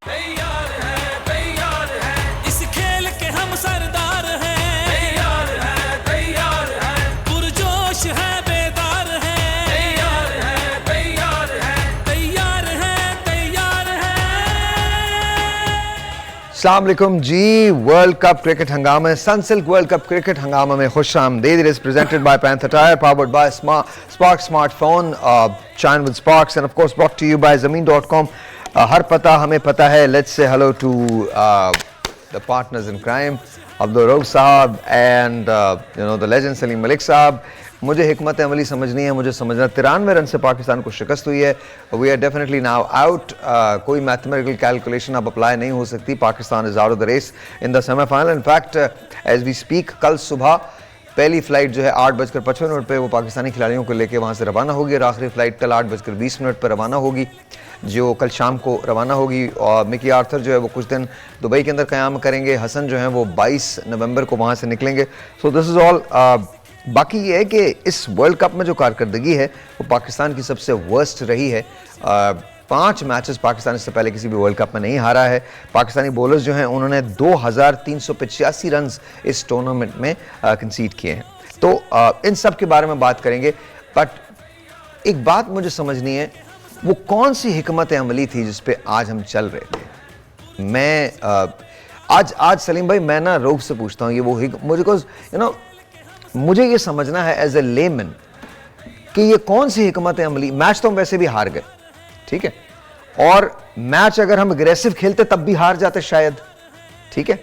तैयार है इस खेल के हम सरदार हैं। तैयार है पुरजोश है बेदार है। तैयार है। अस्सलाम वालेकुम जी। वर्ल्ड कप क्रिकेट हंगामे सनसिल्क वर्ल्ड कप क्रिकेट हंगामा में खुश आमदीद। It is presented by Panther tyre, powered by Spark smartphone, shine with Sparks, and of course brought to you by ज़मीन.com। हर पता हमें पता है। Let's say hello to the partners in crime, Abdul Rauf साहब and the legend Saleem Malik साहब। मुझे हिकमत अमली समझनी है, मुझे समझना 93 रन से पाकिस्तान को शिकस्त हुई है। We are definitely now out. कोई मैथमेटिकल कैलकुलेशन अब अप्लाई नहीं हो सकती। Pakistan is out of the race in the semifinal. In fact as we speak कल सुबह पहली फ्लाइट जो है 8:55 पे वो पाकिस्तानी खिलाड़ियों को लेकर वहाँ से रवाना होगी और आखिरी फ्लाइट कल 8:20 पर रवाना होगी, जो कल शाम को रवाना होगी। और मिकी आर्थर जो है वो कुछ दिन दुबई के अंदर क़याम करेंगे। हसन जो है वो 22 नवंबर को वहाँ से निकलेंगे। So this is all. बाकी ये है कि इस वर्ल्ड कप में जो कारकर्दगी है वो पाकिस्तान की सबसे वर्स्ट रही है। 5 मैचेस पाकिस्तान इससे पहले किसी भी वर्ल्ड कप में नहीं हारा है। पाकिस्तानी बॉलर्स जो हैं उन्होंने 2385 रन इस टूर्नामेंट में कंसीड किए हैं। तो इन सब के बारे में बात करेंगे। बट एक बात मुझे समझनी है, वो कौन सी हिकमत अमली थी जिस पे आज हम चल रहे थे। मैं आज सलीम भाई, मैं ना रऊफ से पूछता हूँ ये वो मुझे ये समझना है एज ए लेमन कि ये कौन सी हिकमत अमली। मैच तो हम वैसे भी हार गए, ठीक है, और मैच अगर हम अग्रेसिव खेलते तब भी हार जाते शायद, ठीक है।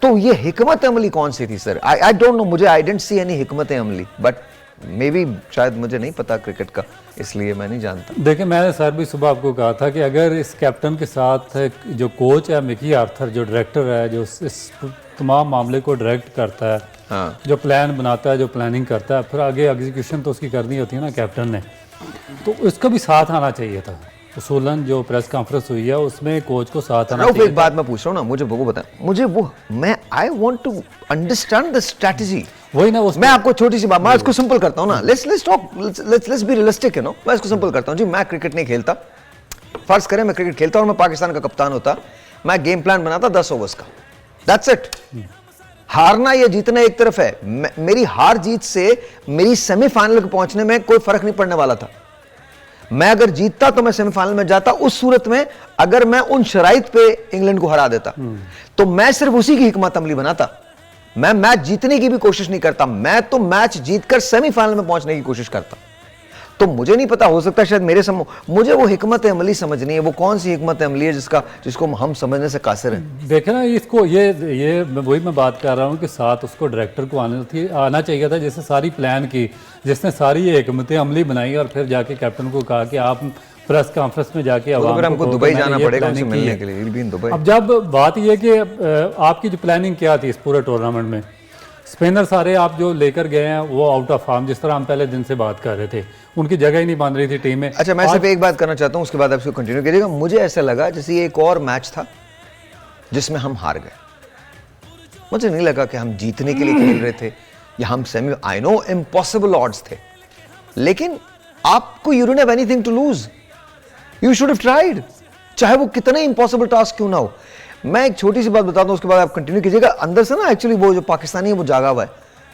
तो ये हिकमत अमली कौन सी थी सर? आई डोंट नो, मुझे आई डेंट सी एनी हिकमत अमली, बट मे बी शायद मुझे नहीं पता क्रिकेट का, इसलिए मैं नहीं जानता। देखिए, मैंने सर भी सुबह आपको कहा था कि अगर इस कैप्टन के साथ जो कोच है मिकी आर्थर, जो डायरेक्टर है, जो इस तमाम मामले को डायरेक्ट करता है, हाँ, जो प्लान बनाता है, जो प्लानिंग करता है, फिर आगे एग्जीक्यूशन तो उसकी करनी होती है ना कैप्टन ने, तो उसका भी साथ आना चाहिए था। उसूलन जो प्रेस कॉन्फ्रेंस हुई है उसमें कोच को साथ आना चाहिए। एक बात मैं पूछ रहा हूँ ना, मुझे वो बताएं, मैं I want to understand the strategy. वही ना, मैं आपको छोटी सी बात, मैं इसको सिंपल करता हूँ ना। Let's be realistic, you know. मैं इसको सिंपल करता हूँ जी। मैं क्रिकेट नहीं खेलता, फर्ज करें मैं क्रिकेट खेलता और मैं पाकिस्तान का कप्तान होता। मैं गेम प्लान बनाता 10 ओवर्स का, दैट्स इट। हारना या जीतना एक तरफ है, मेरी हार जीत से मेरी सेमीफाइनल को पहुंचने में कोई फर्क नहीं पड़ने वाला था। मैं अगर जीतता तो मैं सेमीफाइनल में जाता। उस सूरत में अगर मैं उन शराइत पे इंग्लैंड को हरा देता तो मैं सिर्फ उसी की हिकमत अमली बनाता। मैं मैच जीतने की भी कोशिश नहीं करता, मैं तो मैच जीतकर सेमीफाइनल में पहुंचने की कोशिश करता। तो मुझे नहीं पता, हो सकता है शायद मुझे वो हिकमत अमली समझनी है। वो कौन सी हिकमत अमली है जिसको हम समझने से कासिर हैं? देखे ना, इसको ये वही मैं बात कर रहा हूँ कि साथ उसको डायरेक्टर को आना चाहिए था, जैसे सारी प्लान की, जिसने सारी ये हिकमत अमली बनाई और फिर जाके कैप्टन को कहा कि आप प्रेस कॉन्फ्रेंस में जाके हमको दुबई जाना पड़ेगा उनसे मिलने के लिए। अब जब बात यह कि आपकी जो प्लानिंग क्या थी इस पूरे टूर्नामेंट में, स्पिनर सारे आप जो लेकर गए हैं वो आउट ऑफ फॉर्म, जिस तरह हम पहले दिन से बात कर रहे थे, उनकी जगह ही नहीं बन रही थी टीम में। अच्छा, मैं सिर्फ एक बात करना चाहता हूं, उसके बाद आप इसको कंटिन्यू कीजिएगा। मुझे ऐसा लगा जैसे ये एक और मैच था जिसमें हम हार गए। मुझे नहीं लगा कि हम जीतने के लिए खेल रहे थे या हम semi, I know impossible odds थे, लेकिन आपको you don't have anything to lose, you should have tried, चाहे वो कितना इम्पॉसिबल टास्क क्यों ना हो। मैं एक छोटी सी बात बताता हूं, उसके बाद आप कंटिन्यू कीजिएगा। अंदर से ना एक्चुअली वो जो पाकिस्तानी है वो जागा हुआ है,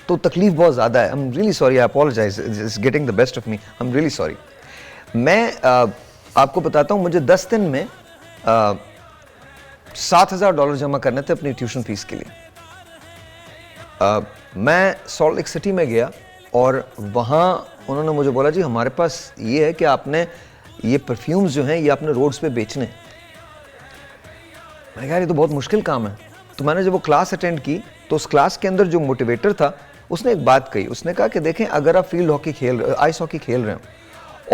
तो तकलीफ बहुत ज्यादा है। I am really sorry, I apologize, it's getting the best of me, I am really sorry. मैं आपको बताता हूं, मुझे 10 दिन में $7,000 जमा करने थे अपनी ट्यूशन फीस के लिए। मैं सॉल्ट लेक सिटी में गया और वहाँ उन्होंने मुझे बोला जी हमारे पास ये है कि आपने ये परफ्यूम्स जो हैं ये आपने रोड्स पे बेचने। मैंने कहा ये तो बहुत मुश्किल काम है। तो मैंने जब वो क्लास अटेंड की तो उस क्लास के अंदर जो मोटिवेटर था उसने एक बात कही। उसने कहा कि देखें, अगर आप फील्ड हॉकी आइस हॉकी खेल रहे हो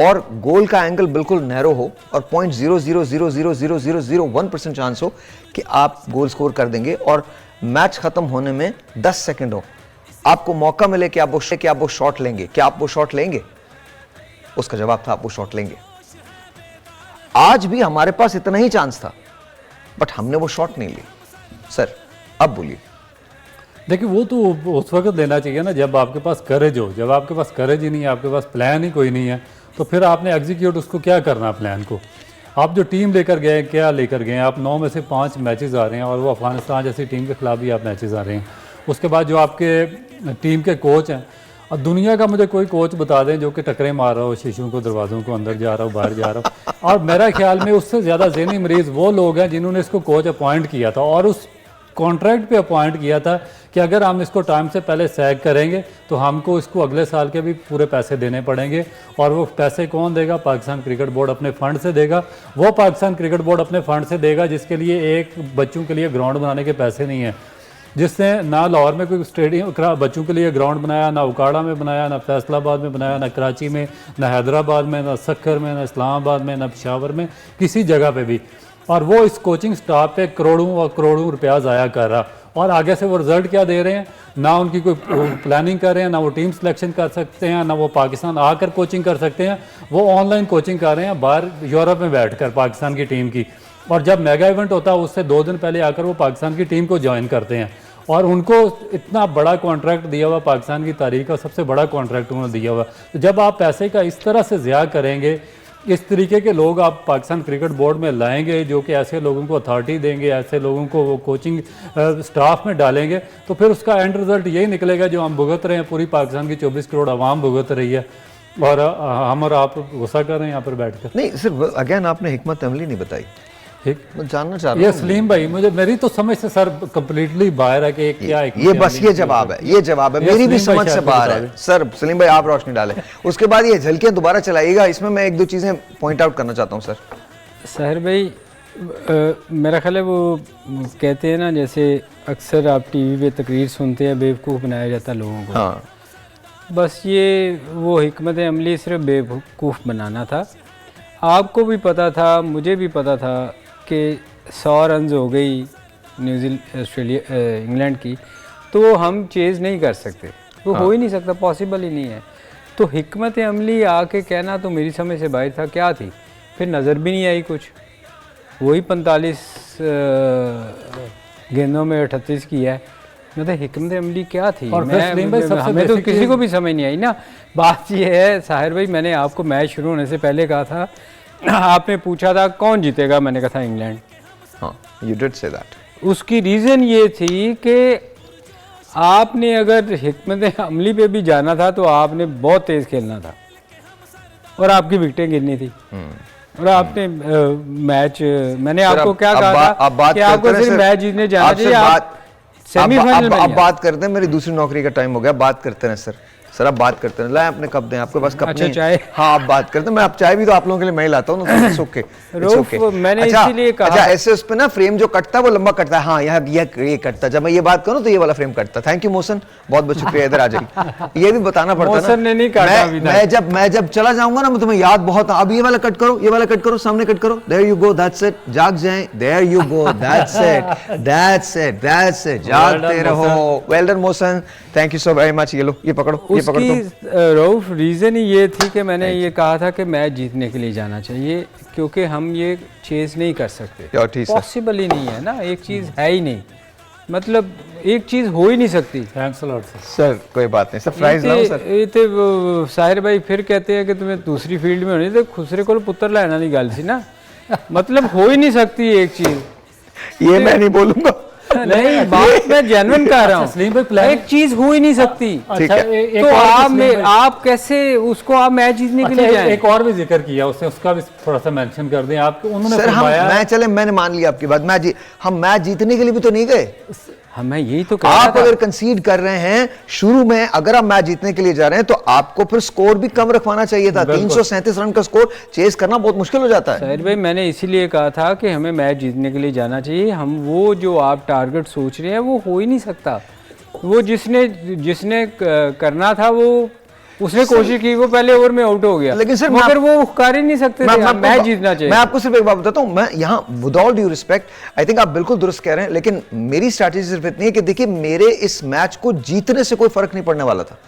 और गोल का एंगल बिल्कुल नैरो हो और 0.00000001% चांस हो कि आप गोल स्कोर कर देंगे और मैच खत्म होने में 10 सेकंड हो, आपको मौका मिले कि आप वो शॉट लेंगे, क्या आप वो शॉट लेंगे? उसका जवाब था आप वो शॉट लेंगे। आज भी हमारे पास इतना ही चांस था बट हमने वो शॉट नहीं ली। सर अब बोलिए। देखिए, वो तो उस वक्त लेना चाहिए ना जब आपके पास करेज हो। जब आपके पास करेज ही नहीं है, आपके पास प्लान ही कोई नहीं है, तो फिर आपने एग्जीक्यूट उसको क्या करना प्लान को। आप जो टीम लेकर गए क्या लेकर गए, आप 9 में से 5 मैचेस आ रहे हैं और वो अफगानिस्तान जैसी टीम के खिलाफ भी आप मैचेस आ रहे हैं। उसके बाद जो आपके टीम के कोच हैं, और दुनिया का मुझे कोई कोच बता दें जो कि टक्करें मार रहा हो शीशों को, दरवाज़ों को, अंदर जा रहा हो बाहर जा रहा हो। और मेरा ख्याल में उससे ज़्यादा ज़हनी मरीज़ वो लोग हैं जिन्होंने इसको कोच अपॉइंट किया था और उस कॉन्ट्रैक्ट पे अपॉइंट किया था कि अगर हम इसको टाइम से पहले सैग करेंगे तो हमको इसको अगले साल के भी पूरे पैसे देने पड़ेंगे। और वो पैसे कौन देगा? पाकिस्तान क्रिकेट बोर्ड अपने फ़ंड से देगा। वो पाकिस्तान क्रिकेट बोर्ड अपने फ़ंड से देगा जिसके लिए एक बच्चों के लिए ग्राउंड बनाने के पैसे नहीं हैं, जिसने ना लाहौर में कोई स्टेडियम बच्चों के लिए ग्राउंड बनाया, ना उकाड़ा में बनाया, ना फैसलाबाद में बनाया, ना कराची में, ना हैदराबाद में, ना सक्खर में, ना इस्लामाबाद में, ना पेशावर में, किसी जगह पे भी। और वो इस कोचिंग स्टाफ पे करोड़ों और करोड़ों रुपया ज़ाया कर रहा, और आगे से वो रिजल्ट क्या दे रहे हैं? ना उनकी कोई प्लानिंग कर रहे हैं, ना वो टीम सिलेक्शन कर सकते हैं, ना वो पाकिस्तान आकर कोचिंग कर सकते हैं। वो ऑनलाइन कोचिंग कर रहे हैं बाहर यूरोप में बैठकर पाकिस्तान की टीम की। और जब मेगा इवेंट होता है उससे 2 दिन पहले आकर वो पाकिस्तान की टीम को ज्वाइन करते हैं। और उनको इतना बड़ा कॉन्ट्रैक्ट दिया हुआ, पाकिस्तान की तारीख का सबसे बड़ा कॉन्ट्रैक्ट उन्होंने दिया हुआ। तो जब आप पैसे का इस तरह से ज़िया करेंगे, इस तरीके के लोग आप पाकिस्तान क्रिकेट बोर्ड में लाएंगे जो कि ऐसे लोगों को अथॉरिटी देंगे, ऐसे लोगों को वो कोचिंग स्टाफ में डालेंगे, तो फिर उसका एंड रिजल्ट यही निकलेगा जो हम भुगत रहे हैं। पूरी पाकिस्तान की 24 करोड़ आवाम भुगत रही है और हम और आप गुस्सा कर रहे हैं यहाँ पर बैठ कर। नहीं सिर्फ अगेन आपने हिकमत अमली नहीं बताई, मैं जानना चाह रहा ये हूँ। सलीम भाई मेरी तो समझ से सर कंप्लीटली बाहर है कि क्या है। ये बस ये जवाब है, ये जवाब है, मेरी भी सलीम भाई समझ से शायद बाहर बता है। दें। सर सलीम भाई आप रोशनी डालें, उसके बाद ये झलकियां दोबारा चलाइएगा। इसमें मैं 1-2 चीजें पॉइंट आउट करना चाहता हूँ सर। सहर भाई मेरा ख्याल है वो कहते हैं ना, जैसे अक्सर आप टीवी पे तकरीर सुनते हैं बेवकूफ़ बनाया जाता है लोगों को। हाँ बस ये वो हिकमत अमली सिर्फ बेवकूफ़ बनाना था। आपको भी पता था, मुझे भी पता था कि 100 रन्स हो गई न्यूजीलैंड ऑस्ट्रेलिया इंग्लैंड की, तो हम चेज़ नहीं कर सकते, वो हो ही नहीं सकता, पॉसिबल ही नहीं है। तो हिकमत अमली आके कहना तो मेरी समझ से बाहर था। क्या थी फिर? नज़र भी नहीं आई कुछ, वही 45 गेंदों में 38 की है। मतलब हिकमत अमली क्या थी? और हमें तो किसी को भी समझ नहीं आई ना। बात ये है साहिर भाई, मैंने आपको मैच शुरू होने से पहले कहा था, आपने पूछा था कौन जीतेगा, मैंने कहा था इंग्लैंड। हाँ, you did say that. उसकी रीज़न ये थी कि आपने अगर हिकमत अमली पे भी जाना था तो आपने बहुत तेज़ खेलना था और आपकी विकेटें गिरनी थी। और आपने मैच, मैंने आपको क्या कहा था कि आपको सिर्फ मैच जीतने जाना चाहिए, आप सेमीफाइनल में। अब बात करते हैं, मेरी दूसरी नौकरी का टाइम हो गया, बात करते हैं सर। सर आप बात करते हैं, लाए अपने कप दें, आपके पास कप अच्छा, नहीं? चाय? हाँ आप बात करते हैं, मैं आप चाय भी तो आप लोगों के लिए मैं ही लाता हूँ ना, तो ओके। मैंने इसीलिए कहा। अच्छा ऐसे उस पे ना फ्रेम जो कटता है वो लंबा कटता है। हाँ ये कटता है, जब मैं ये बात करूँ तो ये वाला फ्रेम कटता है। थैंक यू मोहसन, बहुत बहुत शुक्रिया, इधर आ जाइए। ये भी बताना पड़ता है। मोहसन ने नहीं काटा अभी तक। मैं जब चला जाऊंगा ना, मैं तुम्हें याद बहुत, अब ये वाला कट करो, ये वाला कट करो, सामने कट करो, there you go, that's it, जाग जाएं, there you go, that's it, that's it, that's it, जागते रहो। Well done Mohsin, thank you so very much. ये लो, ये पकड़ो, ये पकड़ो। रऊफ रीज़न ही ये थी कि मैंने ये कहा था कि मैच जीतने के लिए जाना चाहिए, क्योंकि हम ये चेज़ नहीं कर सकते, पॉसिबल ही नहीं है ना, एक चीज़ है ही नहीं, मतलब एक चीज़ हो ही नहीं सकती। थैंक्स अ लॉट सर कोई बात नहीं, सरप्राइज ना हो सर। ये तो साहिर भाई फिर कहते हैं कि तुम्हें दूसरी फील्ड में होनी, तो खुसरे को पुत्र लाना नहीं गल सी ना, मतलब हो ही नहीं सकती एक चीज़। ये मैं नहीं बोलूंगा, नहीं बात मैं जेन्युइन कह रहा सलीम हूँ, भाई एक चीज हो ही नहीं सकती। ठीक है। तो आप कैसे उसको आप मैच जीतने के लिए जाएं? एक और भी जिक्र किया उसने, उसका भी थोड़ा सा मेंशन कर दें आप। उन्होंने सर मैंने मान लिया आपकी बात, हम मैच जीतने के लिए भी तो नहीं गए। मैं यही तो कह रहा आप अगर कंसीड कर रहे हैं शुरू में, अगर आप मैच जीतने के लिए जा रहे हैं तो आपको फिर स्कोर भी कम रखवाना चाहिए था। 337 रन का स्कोर चेज करना बहुत मुश्किल हो जाता है। साहिर भाई मैंने इसीलिए कहा था कि हमें मैच जीतने के लिए जाना चाहिए। हम वो जो आप टारगेट सोच रहे हैं वो हो ही नहीं सकता। वो जिसने करना था वो उसने कोशिश की, वो पहले ओवर में आउट हो गया, लेकिन सर मगर वो कर ही नहीं सकते थे, मैच जीतना चाहिए। मैं आपको सिर्फ एक बात बताता हूं, मैं यहाँ with all due respect, I think आप बिल्कुल दुरुस्त कह रहे हैं, लेकिन मेरी स्ट्रैटेजी सिर्फ इतनी है कि देखिए मेरे इस मैच को जीतने से कोई फर्क नहीं पड़ने वाला था।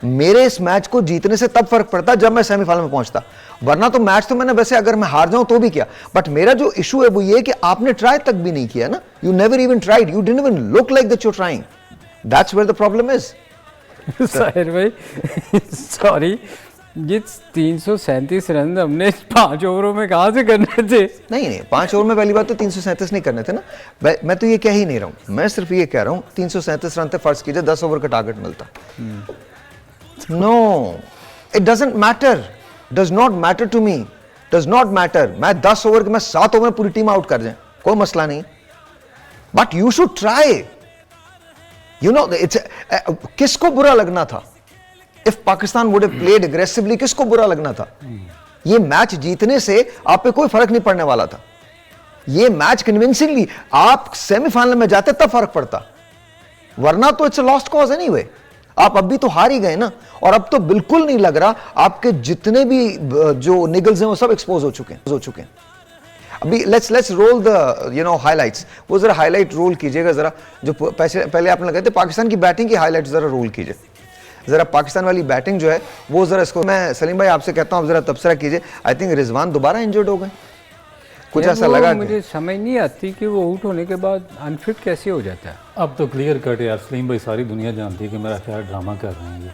मेरे इस मैच को जीतने से तब फर्क पड़ता जब मैं सेमीफाइनल में पहुंचता, वरना तो मैच तो मैंने वैसे अगर मैं हार जाऊं तो भी किया। बट मेरा जो इशू है वो ये कि आपने ट्राई तक भी नहीं किया ना, you never even tried, you didn't even look like that you are trying, that's where the problem is. Sahir भाई सॉरी, जिस 337 रन हमने 5 ओवरों में कहाँ से करने थे? नहीं 5 ओवर में पहली बात तो 337 नहीं करने थे ना। मैं तो ये कह ही नहीं रहा हूँ, मैं सिर्फ ये कह रहा हूँ 337 रन थे, फर्ज कीजिए 10 ओवर का टारगेट मिलता। No, it doesn't matter, does not matter to me, does not matter. मैं 10 ओवर के, मैं 7 ओवर में पूरी टीम आउट कर जाए, कोई मसला नहीं, but you should try. You know, किसको बुरा लगना था if Pakistan would have played aggressively? किसको बुरा लगना था? ये मैच जीतने से आप पे कोई फर्क नहीं पड़ने वाला था। ये मैच कन्विंसिंगली आप सेमीफाइनल में जाते तब फर्क पड़ता, वरना तो it's a lost cause anyway. आप अब भी तो हार ही गए ना, और अब तो बिल्कुल नहीं लग रहा, आपके जितने भी जो निगल्स हैं वो सब एक्सपोज हो चुके हैं। अभी लेट्स रोल द हाइलाइट्स। वो जरा हाईलाइट रोल कीजिएगा जरा, जो पहले आपने लगाए थे पाकिस्तान की बैटिंग की हाईलाइट जरा रोल कीजिए जरा। पाकिस्तान वाली बैटिंग जो है वो जरा इसको, मैं सलीम भाई आपसे कहता हूं आप जरा तबसरा कीजिए। आई थिंक रिजवान दोबारा इंजर्ड हो गए, कुछ ऐसा लगा। मुझे समझ नहीं आती कि वो आउट होने के बाद अनफिट कैसे हो जाता है। अब तो क्लियर कट है यार, सलीम भाई सारी दुनिया जानती है कि मेरा क्या ड्रामा कर रहे हैं ये।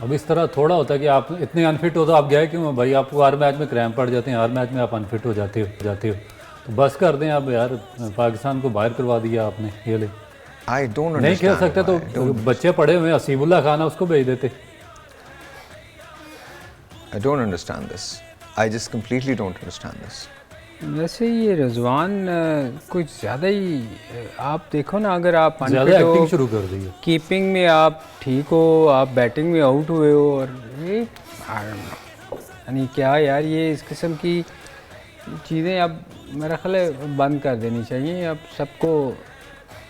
अब इस तरह थोड़ा होता है कि आप इतने अनफिट हो तो आप गए क्यों भाई? आपको हर मैच में क्रैम्प पड़ जाते हैं, हर मैच में आप अनफिट हो जाते हो, तो बस कर दें अब यार। पाकिस्तान को बाहर करवा दिया आपने, ये ले I don't नहीं खेल understand सकते तो बच्चे पड़े हुए हसीबुल्ला खान है, उसको भेज देते। I don't understand this. I just completely don't understand this. वैसे ये रिजवान कुछ ज़्यादा ही, आप देखो ना, अगर आप ज़्यादा एक्टिंग शुरू कर दी है। कीपिंग में आप ठीक हो, आप बैटिंग में आउट हुए हो, और ये यानी क्या यार, ये इस किस्म की चीज़ें अब मेरा ख्याल है बंद कर देनी चाहिए अब सबको।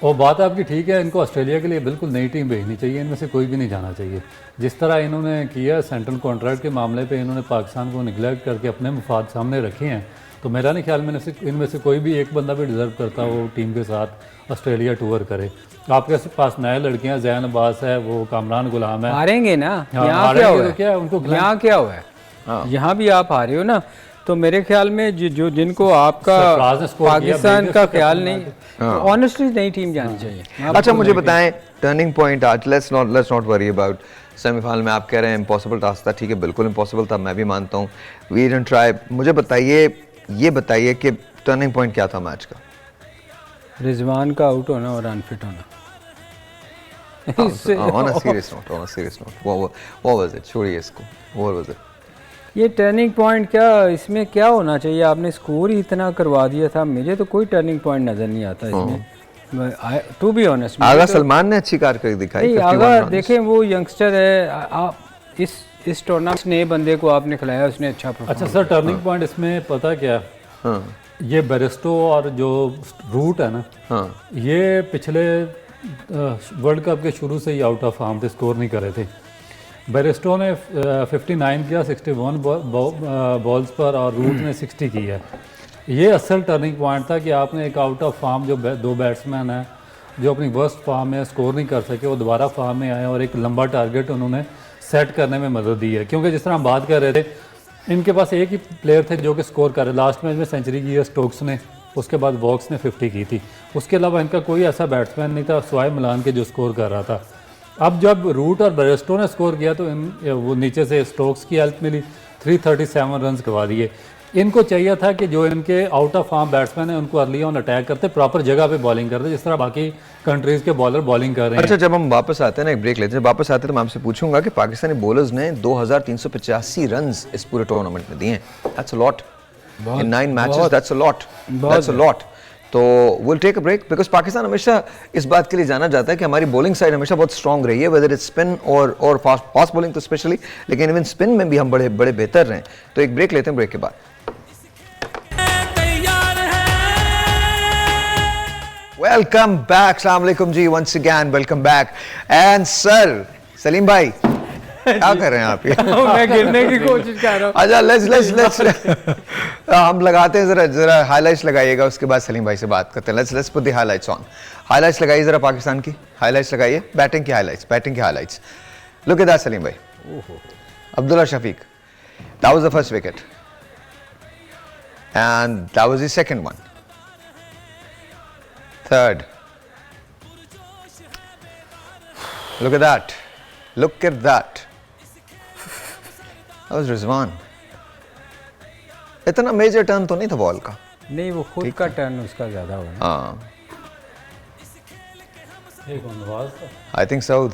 और बात आपकी ठीक है, इनको ऑस्ट्रेलिया के लिए बिल्कुल नई टीम भेजनी चाहिए, इनमें से कोई भी नहीं जाना चाहिए। जिस तरह इन्होंने किया सेंट्रल कॉन्ट्रैक्ट के मामले पे, इन्होंने पाकिस्तान को निगलेक्ट करके अपने मफाद सामने रखे हैं, तो मेरा नहीं ख्याल में इनमें से कोई भी एक बंदा भी डिज़र्व करता वो टीम के साथ ऑस्ट्रेलिया टूर करे। आपके पास नए लड़कियां, जैन अब्बास है, वो कामरान गुलाम है, हारेंगे ना। हाँ, यहाँ क्या हुआ तो क्या उनको यहाँ क्या हुआ है? यहाँ भी आप हारे हो ना, तो मेरे ख्याल में जो जिनको आपका पाकिस्तान का ख्याल नहीं, ऑनेस्टली नई टीम जानी चाहिए। अच्छा मुझे बताएं टर्निंग पॉइंट आज, let's not worry about semifinal में। आप कह रहे हैं इम्पॉसिबल टास्क था, ठीक है बिल्कुल इम्पॉसिबल था, मैं भी मानता हूँ, वी डिडंट ट्राई। मुझे बताइए कि टर्निंग पॉइंट क्या था मैच का? रिजवान का आउट होना और अनफिट होना। on a serious note, what was it? छोड़िए इसको, what was it? ये टर्निंग पॉइंट क्या, इसमें क्या होना चाहिए? आपने स्कोर ही इतना करवा दिया था, मुझे तो कोई टर्निंग पॉइंट नज़र नहीं आता इसमें, टू बी ऑनेस्ट। आगा सलमान ने अच्छी कारकर्दगी दिखाई। आगा देखें, वो यंगस्टर है, आप इस टूर्नामेंट नए बंदे को आपने खिलाया, उसने अच्छा परफॉर्म। अच्छा सर, टर्निंग पॉइंट इसमें पता क्या, ये बेरिस्टो और जो रूट है ना, ये पिछले वर्ल्ड कप के शुरू से ही आउट ऑफ फॉर्म थे, स्कोर नहीं कर रहे थे। बेरिस्टो ने 59 किया 61 बॉल्स पर, और रूट ने 60 किया। ये असल टर्निंग पॉइंट था कि आपने एक आउट ऑफ फॉर्म जो दो बैट्समैन हैं जो अपनी वर्स्ट फॉर्म में स्कोर नहीं कर सके, वो दोबारा फॉर्म में आए और एक लंबा टारगेट उन्होंने सेट करने में मदद दी है। क्योंकि जिस तरह हम बात कर रहे थे, इनके पास एक ही प्लेयर थे जो कि स्कोर कर रहे। लास्ट मैच में सेंचुरी की है स्टोक्स ने, उसके बाद वॉक्स ने 50 की थी, उसके अलावा इनका कोई ऐसा बैट्समैन नहीं था स्वाय मिलान के जो स्कोर कर रहा था। अब जब रूट और बेरिस्टो ने स्कोर किया तो वो नीचे से स्टोक्स की हेल्प मिली, 337 रन करवा दिए। इनको चाहिए था कि जो इनके आउट ऑफ फॉर्म बैट्समैन है उनको अर्ली ऑन अटैक करते, प्रॉपर जगह पे बॉलिंग करते, जिस तरह बाकी कंट्रीज के बॉलर बॉलिंग कर रहे हैं। अच्छा, जब हम वापस आते हैं ना, एक ब्रेक लेते हैं, वापस आते हैं तो मैं आपसे पूछूंगा कि पाकिस्तानी बॉलर्स ने 2385 रन इस पूरे टूर्नामेंट में दिए हैं। That's a lot in 9 matches, that's a lot. तो will take a break, because Pakistan हमेशा इस बात के लिए जाना जाता है कि हमारी बॉलिंग साइड हमेशा बहुत स्ट्रांग रही है, वेदर इट्स स्पिन और फास्ट बॉलिंग तो स्पेशली, लेकिन इवन स्पिन में भी हम बड़े बेहतर रहे। तो एक ब्रेक लेते हैं, ब्रेक के बाद वेलकम बैक। अस्सलाम वालेकुम जी, once again welcome back. And sir Saleem भाई क्या कर रहे हैं आप? मैं गिरने की कोशिश कर रहा हूं। अच्छा, लेट्स हम लगाते हैं, जरा हाइलाइट्स लगाइएगा, उसके बाद सलीम भाई से बात करते हैं। Let's put the highlights on. Highlights लगाइए जरा, पाकिस्तान की हाइलाइट्स लगाइए, बैटिंग की highlights. Look at that Saleem भाई, Abdullah Shafique, that was the first wicket and that was the second one, third. Look at that. Was Rizwan. इतना मेजर टर्न तो नहीं था बॉल का। नहीं, वो खुद का टर्न उसका ज़्यादा हुआ है। हाँ, ये कौन नवाज था? I think Saud.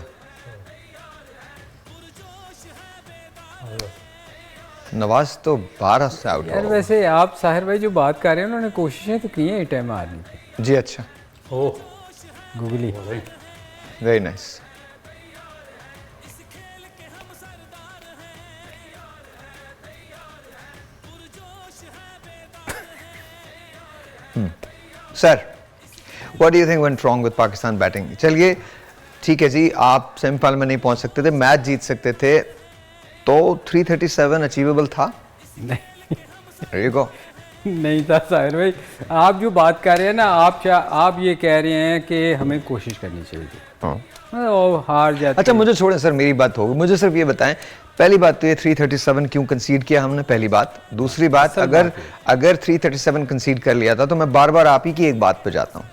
नवाज तो 12 से आउट यार हो। वैसे आप साहिर भाई जो बात कर रहे हैं उन्होंने कोशिशें तो की हैं ये टाइम मारने की। जी अच्छा, oh googly very nice. Sir, what do you think went wrong with Pakistan batting? चलिए ठीक है जी, आप सेमीफाइनल में नहीं पहुंच सकते थे, मैच जीत सकते थे, तो 337 अचीवेबल था? नहीं There you go. नहीं था साहिर भाई। आप जो बात कर रहे हैं ना, आप ये कह रहे हैं कि हमें कोशिश करनी चाहिए थी। हाँ। और हार जाते अच्छा हैं। मुझे छोड़ें सर, मेरी बात होगी। मुझे सिर्फ ये बताएं, पहली बात तो ये 337 क्यों कंसीड किया हमने, पहली बात। दूसरी बात, अगर 337 कंसीड कर लिया था तो मैं बार बार आप ही की एक बात पे जाता हूँ।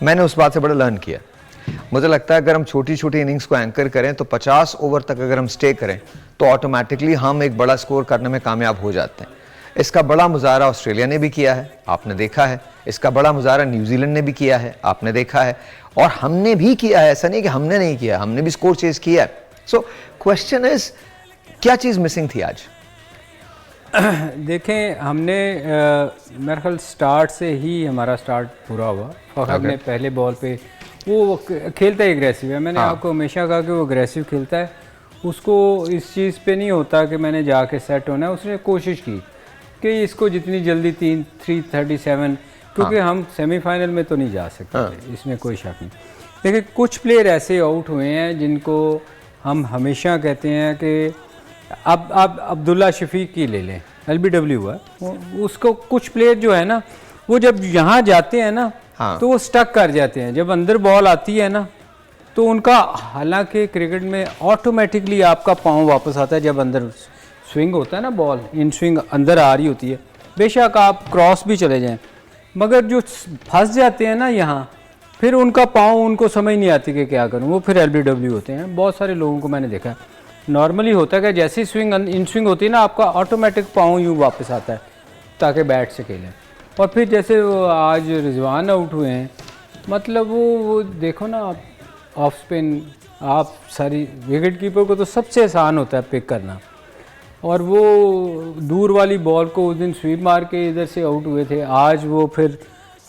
मैंने उस बात से बड़ा लर्न किया। मुझे लगता है अगर हम छोटी छोटी इनिंग्स को एंकर करें तो 50 ओवर तक अगर हम स्टे करें तो ऑटोमेटिकली हम एक बड़ा स्कोर करने में कामयाब हो जाते हैं। इसका बड़ा मुजाहरा ऑस्ट्रेलिया ने भी किया है, आपने देखा है। इसका बड़ा मुजाहरा न्यूजीलैंड ने भी किया है, आपने देखा है। और हमने भी किया है, ऐसा नहीं कि हमने नहीं किया, हमने भी स्कोर चेज किया है। सो क्वेश्चन इज, क्या चीज़ मिसिंग थी आज? देखें, हमने मेरे ख्याल स्टार्ट से ही हमारा स्टार्ट पूरा हुआ। फ़खर ने पहले बॉल पे, वो खेलता है एग्रेसिव है। मैंने आपको हमेशा कहा कि वो एग्रेसिव खेलता है, उसको इस चीज़ पे नहीं होता कि मैंने जाके सेट होना है। उसने कोशिश की कि इसको जितनी जल्दी 337, क्योंकि हम सेमीफाइनल में तो नहीं जा सकते थे, इसमें कोई शक नहीं। देखिए कुछ प्लेयर ऐसे आउट हुए हैं जिनको हम हमेशा कहते हैं कि अब अब्दुल्ला शफीक की ले लें, LBW है उसको। कुछ प्लेयर जो है ना, वो जब यहाँ जाते हैं ना तो वो स्टक कर जाते हैं। जब अंदर बॉल आती है ना तो उनका, हालांकि क्रिकेट में ऑटोमेटिकली आपका पाँव वापस आता है जब अंदर स्विंग होता है ना, बॉल इन स्विंग अंदर आ रही होती है, बेशक आप क्रॉस भी चले जाएं, मगर जो फंस जाते हैं ना यहाँ, फिर उनका पाँव, उनको समझ नहीं आती कि क्या करूँ, वो फिर LBW होते हैं। बहुत सारे लोगों को मैंने देखा है। नॉर्मली होता है कि जैसी स्विंग इन स्विंग होती है ना, आपका ऑटोमेटिक पाँव यूँ वापस आता है ताकि बैट से खेलें। और फिर जैसे वो आज रिजवान आउट हुए हैं, मतलब वो देखो ना, आप ऑफ स्पिन, आप सारी विकेट कीपर को तो सबसे आसान होता है पिक करना, और वो दूर वाली बॉल को उस दिन स्वीप मार के इधर से आउट हुए थे। आज वो फिर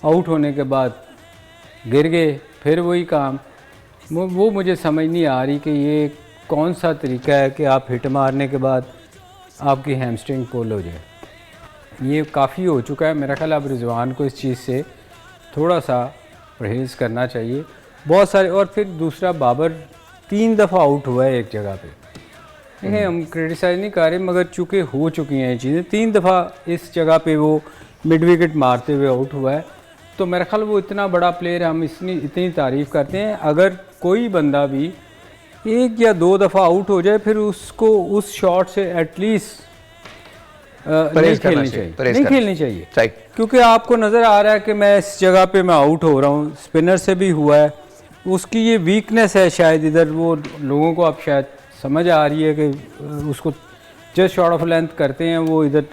आउट होने के बाद गिर गए, फिर वही काम। वो मुझे समझ नहीं आ रही कि ये कौन सा तरीका है कि आप हिट मारने के बाद आपकी हैमस्ट्रिंग पुल हो जाए। ये काफ़ी हो चुका है मेरा ख्याल। अब रिजवान को इस चीज़ से थोड़ा सा परहेज़ करना चाहिए। बहुत सारे, और फिर दूसरा, बाबर 3 दफ़ा आउट हुआ है एक जगह पे। देखिए हम क्रिटिसाइज़ नहीं कर रहे, मगर चूँकि हो चुकी हैं ये चीज़ें, 3 दफ़ा इस जगह पे वो मिड विकेट मारते हुए आउट हुआ है। तो मेरा ख्याल वो इतना बड़ा प्लेयर है, हम इतनी तारीफ़ करते हैं। अगर कोई बंदा भी 1 या 2 दफ़ा आउट हो जाए, फिर उसको उस शॉट से एटलीस्ट नहीं खेलनी चाहिए, क्योंकि आपको नज़र आ रहा है कि मैं इस जगह पे मैं आउट हो रहा हूँ। स्पिनर से भी हुआ है, उसकी ये वीकनेस है शायद इधर, वो लोगों को अब शायद समझ आ रही है कि उसको जस्ट शॉट ऑफ लेंथ करते हैं वो इधर।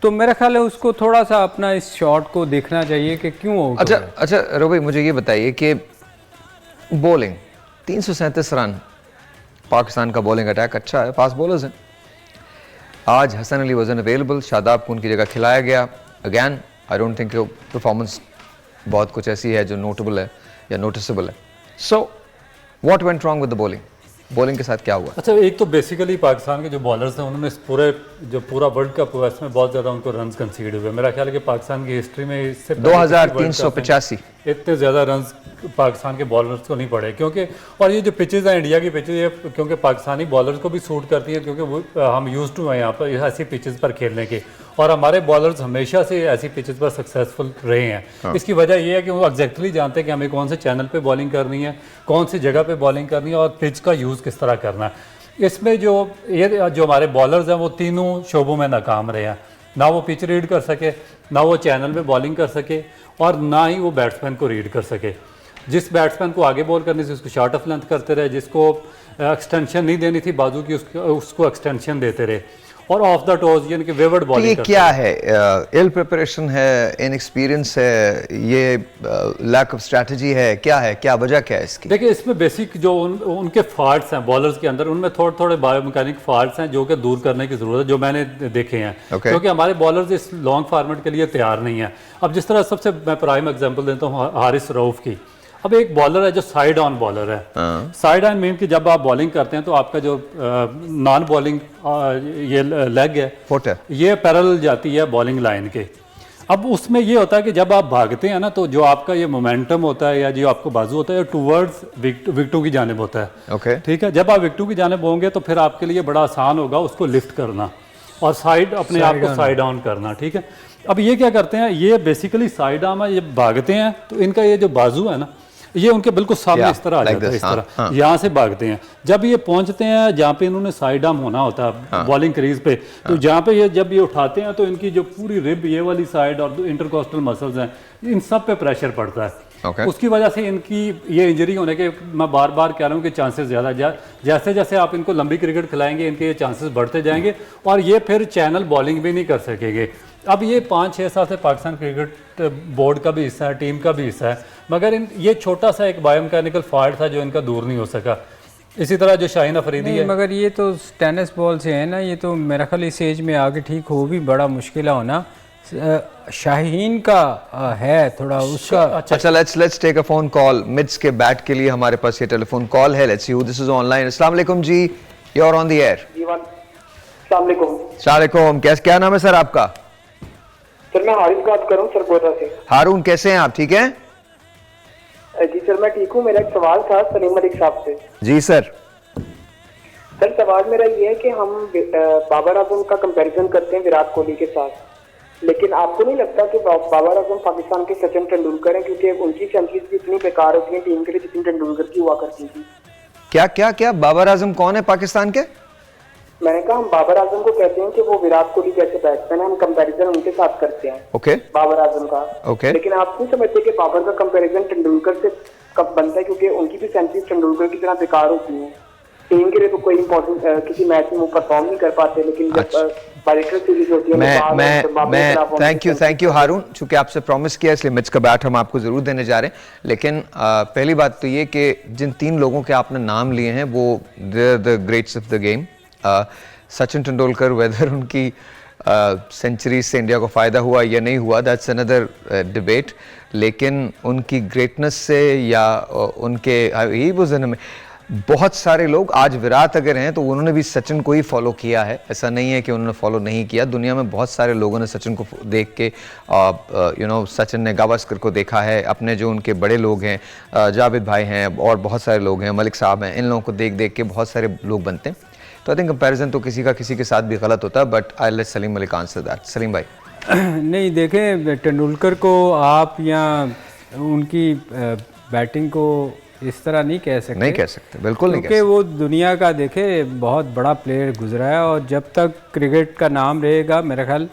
तो मेरा ख्याल है उसको थोड़ा सा अपना इस शॉट को देखना चाहिए कि क्यों आउट। अच्छा रोबी, मुझे ये बताइए कि बॉलिंग 337 रन, पाकिस्तान का बॉलिंग अटैक अच्छा है, फास्ट बॉलर्स हैं। आज हसन अली वजन अवेलेबल, शादाब को उनकी जगह खिलाया गया। Again I don't think performance बहुत कुछ ऐसी है जो नोटेबल है या नोटिसेबल है। So what went wrong with the bowling? Bowling के साथ क्या हुआ? अच्छा, एक तो बेसिकली पाकिस्तान के जो बॉलर्स हैं उन्होंने इस पूरा वर्ल्ड कप हुआ इसमें बहुत ज़्यादा उनको रन्स कंसीड हुए। मेरा ख्याल है कि पाकिस्तान की हिस्ट्री में इससे 2385 इतने ज़्यादा रन्स पाकिस्तान के बॉलर्स को नहीं पड़े, क्योंकि और ये जो पिचेज़ हैं इंडिया की पिचेज़, ये क्योंकि पाकिस्तानी बॉलर्स को भी सूट करती है, क्योंकि वो हम यूज्ड टू हैं यहाँ पर ऐसी पिचेज़ पर खेलने के, और हमारे बॉलर्स हमेशा से ऐसी पिचेज़ पर सक्सेसफुल रहे हैं। इसकी वजह ये है कि वो एग्जैक्टली जानते हैं कि हमें कौन से चैनल पे बॉलिंग करनी है, कौन सी जगह पे बॉलिंग करनी है और पिच का यूज़ किस तरह करना है। इसमें जो हमारे बॉलर्स हैं वो तीनों शोबों में नाकाम रहे हैं। ना वो पिच रीड कर सके, ना वो चैनल पे बॉलिंग कर सके, और ना ही वो बैट्समैन को रीड कर सके। जिस बैट्समैन को आगे बॉल करनी थी उसको शॉर्ट ऑफ लेंथ करते रहे, जिसको एक्सटेंशन नहीं देनी थी बाजू की उसको एक्सटेंशन देते रहे। और ऑफ द टोज यानी कि वेवर्ड तो ये बॉलिंग क्या है? इल प्रिपरेशन है, इनएक्सपीरियंस है, ये लैक ऑफ स्ट्रेटजी है, क्या वजह क्या है इसकी? देखिए इसमें बेसिक जो उनके फॉल्ट्स हैं बॉलर्स के अंदर, उनमें थोड़े थोड़े बायोमैकेनिक फॉल्ट्स हैं जो कि दूर करने की ज़रूरत है, जो मैंने देखे हैं। Okay. क्योंकि हमारे बॉलर्स इस लॉन्ग फॉर्मेट के लिए तैयार नहीं है। अब जिस तरह सबसे मैं प्राइम एग्जांपल देता हूँ हारिस रऊफ की। अब एक बॉलर है जो साइड ऑन बॉलर है। साइड ऑन मीन कि जब आप बॉलिंग करते हैं तो आपका जो नॉन बॉलिंग ये लेग है, फुट है, ये पैरेलल जाती है बॉलिंग लाइन के। अब उसमें ये होता है कि जब आप भागते हैं ना तो जो आपका ये मोमेंटम होता है या जो आपको बाजू होता है टूवर्ड्स विकेटों की जानिब होता है। ओके, ठीक है, जब आप विकेटों की जानिब होंगे तो फिर आपके लिए बड़ा आसान होगा उसको लिफ्ट करना और साइड अपने आप को साइड डाउन करना। ठीक है, अब ये क्या करते हैं, ये बेसिकली साइड आर्म है, ये भागते हैं तो इनका ये जो बाजू है ना ये उनके बिल्कुल सामने इस तरह आ जाता है, इस तरह यहाँ से भागते हैं। जब ये पहुंचते हैं जहाँ पे इन्होंने साइड आर्म होना होता है बॉलिंग क्रीज पे, तो जहाँ पे ये जब ये उठाते हैं तो इनकी जो पूरी रिब ये वाली साइड और इंटरकोस्टल मसल्स हैं इन सब पे प्रेशर पड़ता है। उसकी वजह से इनकी ये इंजरी होने के मैं बार बार कह रहा हूँ कि चांसेस ज़्यादा जैसे जैसे आप इनको लंबी क्रिकेट खिलाएंगे इनके ये चांसेस बढ़ते जाएंगे और ये फिर चैनल बॉलिंग भी नहीं कर सकेंगे। अब ये 5-6 साल से पाकिस्तान क्रिकेट बोर्ड का भी हिस्सा है, टीम का भी हिस्सा है, मगर ये छोटा सा एक बायोमैकेनिकल फॉल्ट था जो इनका दूर नहीं हो सका। इसी तरह जो शाहीन अफरीदी है, मगर ये तो टेनिस बॉल से है ना, ये तो मेरा ख्याल इस एज में आगे ठीक हो भी बड़ा मुश्किल होना। शाहीन का है थोड़ा उसका। अच्छा, let's take a phone call. मिड्स के बैट के लिए हमारे पास ये टेलीफोन कॉल है। Let's see who this is online. अस्सलाम वालेकुम जी, you are on the air. जी अस्सलाम वालेकुम। अस्सलाम वालेकुम, क्या नाम है सर आपका? सर मैं हारिस बात कर रहा हूँ सरगोदा से। हारून, कैसे हैं आप? ठीक हैं जी सर मैं ठीक हूँ। मेरा एक सवाल था सलीम मलिक साहब से। जी सर। सर सवाल मेरा ये है कि हम बाबर आजम का कंपैरिजन करते हैं विराट कोहली के साथ, लेकिन आपको नहीं लगता कि बाबर आजम पाकिस्तान के सचिन तेंदुलकर हैं, क्योंकि उनकी सेंचुरीज भी इतनी बेकार होती है टीम के लिए जितनी तेंदुलकर की हुआ करती थी। क्या बाबर आजम कौन है पाकिस्तान के? मैंने कहा हम बाबर आजम को कहते हैं कि वो विराट कोहली जैसे बैट्समैन है, हम कंपैरिजन उनके साथ करते हैं। ओके, बाबर आजम का। ओके, लेकिन आप नहीं समझते कि बाबर का कंपैरिजन तेंदुलकर से कब बनता है, क्योंकि उनकी भी सेंचुरी तेंदुलकर की तरह बेकार होती है। टीम के लिए तो कोई इंपॉर्टेंट किसी मैच में वो परफॉर्म नहीं कर पाते, लेकिन जब बाइलेटरल सीरीज होती है मैं थैंक यू हारून, चूंकि आपसे प्रॉमिस किया इसलिए मिच का बैट हम आपको जरूर देने जा रहे हैं। लेकिन पहली बात तो ये कि जिन 3 लोगों के आपने नाम लिए हैं वो the greats of the game. Sachin Tendulkar, whether उनकी सेंचुरी से इंडिया को फ़ायदा हुआ या नहीं हुआ, दैट्स अनदर डिबेट, लेकिन उनकी ग्रेटनेस से या उनके ही वो में बहुत सारे लोग आज विराट अगर हैं तो उन्होंने भी सचिन को ही फॉलो किया है। ऐसा नहीं है कि उन्होंने फॉलो नहीं किया। दुनिया में बहुत सारे लोगों ने सचिन को देख के सचिन ने गावस्कर को देखा है, अपने जो उनके बड़े लोग हैं जावेद भाई हैं और बहुत सारे लोग हैं, मलिक साहब हैं, इन लोगों को देख देख के बहुत सारे लोग बनते हैं। तो आई थिंक कंपैरिजन तो किसी का किसी के साथ भी गलत होता है, but I let Salim Malik answer that. Saleem भाई। नहीं, देखें तेंदुलकर को आप या उनकी बैटिंग को इस तरह नहीं कह सकते, बिल्कुल नहीं, क्योंकि वो दुनिया का देखे बहुत बड़ा प्लेयर गुजरा है और जब तक क्रिकेट का नाम रहेगा मेरा ख्याल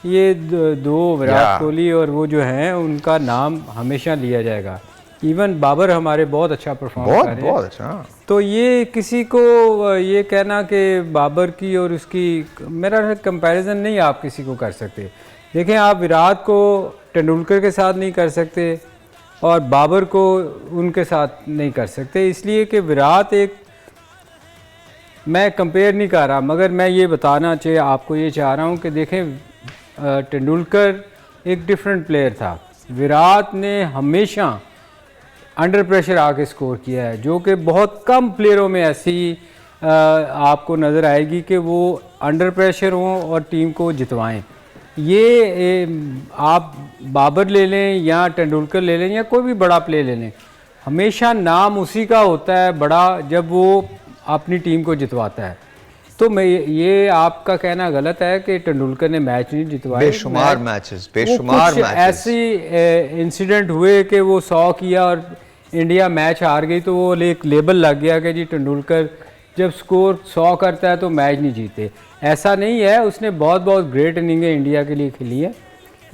ये दो विराट कोहली और वो जो हैं उनका नाम हमेशा लिया जाएगा। इवन बाबर हमारे बहुत अच्छा परफॉर्म कर रहे हैं, बहुत अच्छा। तो ये किसी को ये कहना कि बाबर की और उसकी मेरा कंपैरिजन नहीं आप किसी को कर सकते। देखें, आप विराट को तेंदुलकर के साथ नहीं कर सकते और बाबर को उनके साथ नहीं कर सकते, इसलिए कि विराट एक, मैं कंपेयर नहीं कर रहा मगर मैं ये बताना चाहिए आपको, ये चाह रहा हूँ कि देखें तेंदुलकर एक डिफरेंट प्लेयर था, विराट ने हमेशा अंडर प्रेशर आके स्कोर किया है, जो कि बहुत कम प्लेयरों में ऐसी आपको नज़र आएगी कि वो अंडर प्रेशर हों और टीम को जितवाएं। ये आप बाबर ले लें या तेंदुलकर ले लें या कोई भी बड़ा प्लेयर ले लें, हमेशा नाम उसी का होता है बड़ा जब वो अपनी टीम को जितवाता है। तो मैं ये आपका कहना गलत है कि तेंदुलकर ने मैच नहीं जितवाए, बेशुमार मैचेस ऐसी इंसिडेंट हुए कि वो 100 किया और इंडिया मैच हार गई तो वो एक लेबल लग गया कि जी तेंदुलकर जब स्कोर 100 करता है तो मैच नहीं जीते। ऐसा नहीं है, उसने बहुत बहुत ग्रेट इनिंगें इंडिया के लिए खेली है।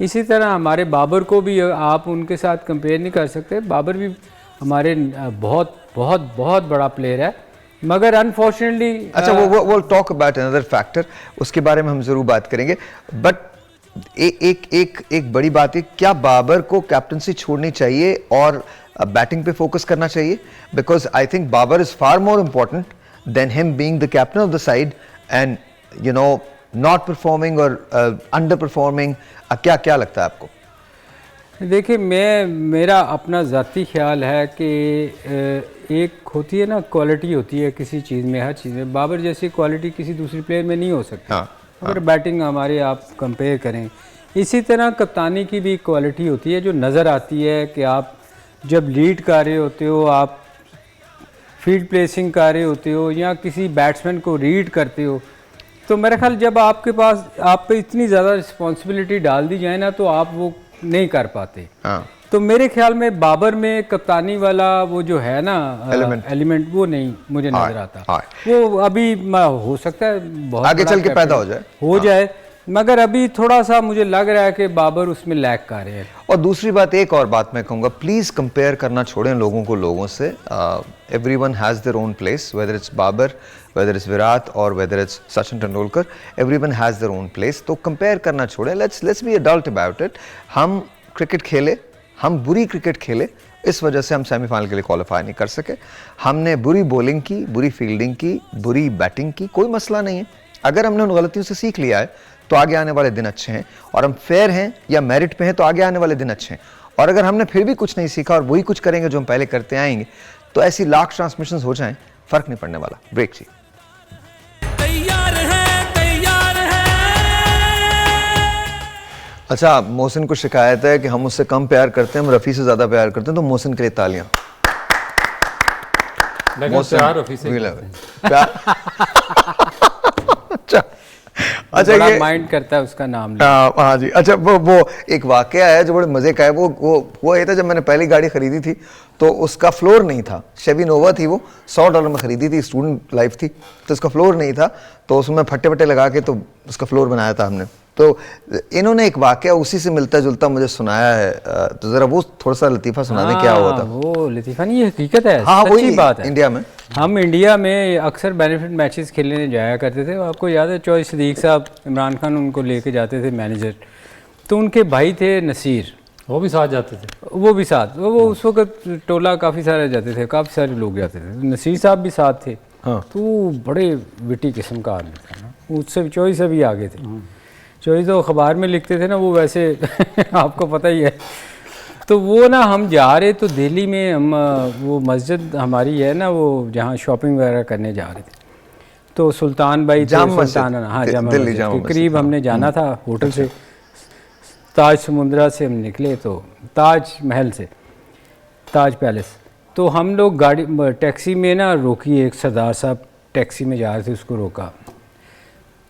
इसी तरह हमारे बाबर को भी आप उनके साथ कंपेयर नहीं कर सकते, बाबर भी हमारे बहुत बहुत बहुत बड़ा प्लेयर है मगर अनफॉर्चुनेटली अच्छा वो टॉक अबाउट अनदर फैक्टर, उसके बारे में हम जरूर बात करेंगे। बट एक बड़ी बात है, क्या बाबर को कैप्टनसी छोड़नी चाहिए और बैटिंग पे फोकस करना चाहिए? Because I think Babar is far more important than him being the captain of the side and you know not performing और अंडर परफॉर्मिंग। क्या लगता है आपको? देखिए, मेरा अपना ज़ाती ख्याल है कि एक होती है ना क्वालिटी होती है किसी चीज़ में, हर चीज़ में। बाबर जैसी क्वालिटी किसी दूसरी प्लेयर में नहीं हो सकती। अगर बैटिंग हमारे आप कंपेयर करें, इसी तरह कप्तानी की भी क्वालिटी होती है जो नज़र आती है कि आप जब लीड कर रहे होते हो, आप फील्ड प्लेसिंग कर रहे होते हो या किसी बैट्समैन को रीड करते हो, तो मेरा ख्याल जब आपके पास आप पे इतनी ज़्यादा रिस्पॉन्सिबिलिटी डाल दी जाए ना तो आप वो नहीं कर पाते। तो मेरे ख्याल में बाबर में कप्तानी वाला वो जो है ना एलिमेंट वो नहीं मुझे नजर आता। वो अभी हो सकता है बहुत आगे चल के पैदा हो जाए, मगर अभी थोड़ा सा मुझे लग रहा है कि बाबर उसमें लैग कर रहे हैं। और दूसरी बात, एक और बात मैं कहूँगा, प्लीज़ कंपेयर करना छोड़ें लोगों को लोगों से। Everyone has their own place, whether it's Babar, whether it's Virat or whether it's Sachin Tendulkar, everyone has their own place. तो कंपेयर करना छोड़ें, let's be adult about it. हम क्रिकेट खेले, हम बुरी क्रिकेट खेले, इस वजह से हम सेमीफाइनल के लिए क्वालिफाई नहीं कर सके। हमने बुरी बॉलिंग की, बुरी फील्डिंग की, बुरी बैटिंग की, कोई मसला नहीं है। अगर हमने उन गलतियों से सीख लिया है तो आगे आने वाले दिन अच्छे हैं, और हम फेयर हैं या मेरिट पे हैं तो आगे आने वाले दिन अच्छे हैं। और अगर हमने फिर भी कुछ नहीं सीखा और वही कुछ करेंगे जो हम पहले करते आएंगे, तो ऐसी लाख ट्रांसमिशंस हो जाएं, फर्क नहीं पड़ने वाला। ब्रेक जी। तैयार है। अच्छा, मोहसिन को शिकायत है कि हम उससे कम प्यार करते हैं, हम रफ़ी से ज़्यादा प्यार करते हैं, तो मोहसिन के लिए तालियां। प्यार रफ़ी से अच्छा बड़ा ये माइंड करता है उसका नाम। हाँ जी। अच्छा वो एक वाकया है जो बड़े मज़े का है। वो ये था, जब मैंने पहली गाड़ी खरीदी थी तो उसका फ्लोर नहीं था। शेवी नोवा थी, वो $100 में खरीदी थी, स्टूडेंट लाइफ थी, तो उसका फ्लोर नहीं था। तो उसमें फट्टे फट्टे लगा के तो उसका फ्लोर बनाया था हमने। तो इन्होंने एक वाकया उसी से मिलता जुलता मुझे सुनाया है, तो ज़रा वो थोड़ा सा लतीफ़ा सुना दें, क्या हुआ था? वो लतीफ़ा नहीं, ये हकीकत है। हाँ, सच्ची बात है। इंडिया में हम इंडिया में अक्सर बेनिफिट मैचेस खेलने जाया करते थे। आपको याद है, चौधरी सदीक साहब, इमरान खान उनको लेके जाते थे मैनेजर। तो उनके भाई थे नसीर, वो भी साथ जाते थे। वो भी साथ, वो उस वक्त टोला काफ़ी सारे जाते थे, काफ़ी सारे लोग जाते थे। नसीर साहब भी साथ थे। तो बड़े विटी किस्म का आदमी था ना, उससे चौधरी से भी आगे थे। चौधरी तो अखबार में लिखते थे ना, वो वैसे आपको पता ही है। तो वो ना, हम जा रहे तो दिल्ली में, हम वो मस्जिद हमारी है ना, वो जहाँ शॉपिंग वगैरह करने जा रहे थे। तो सुल्तान भाई जामा सुल्ताना, हाँ, जामा दिल्ली मस्जिद जामा के मस्जिद, करीब हमने जाना था। होटल से ताज समुंद्रा से हम निकले, तो ताज महल से, ताज पैलेस। तो हम लोग गाड़ी टैक्सी में ना रोकी, एक सरदार साहब टैक्सी में जा रहे थे, उसको रोका।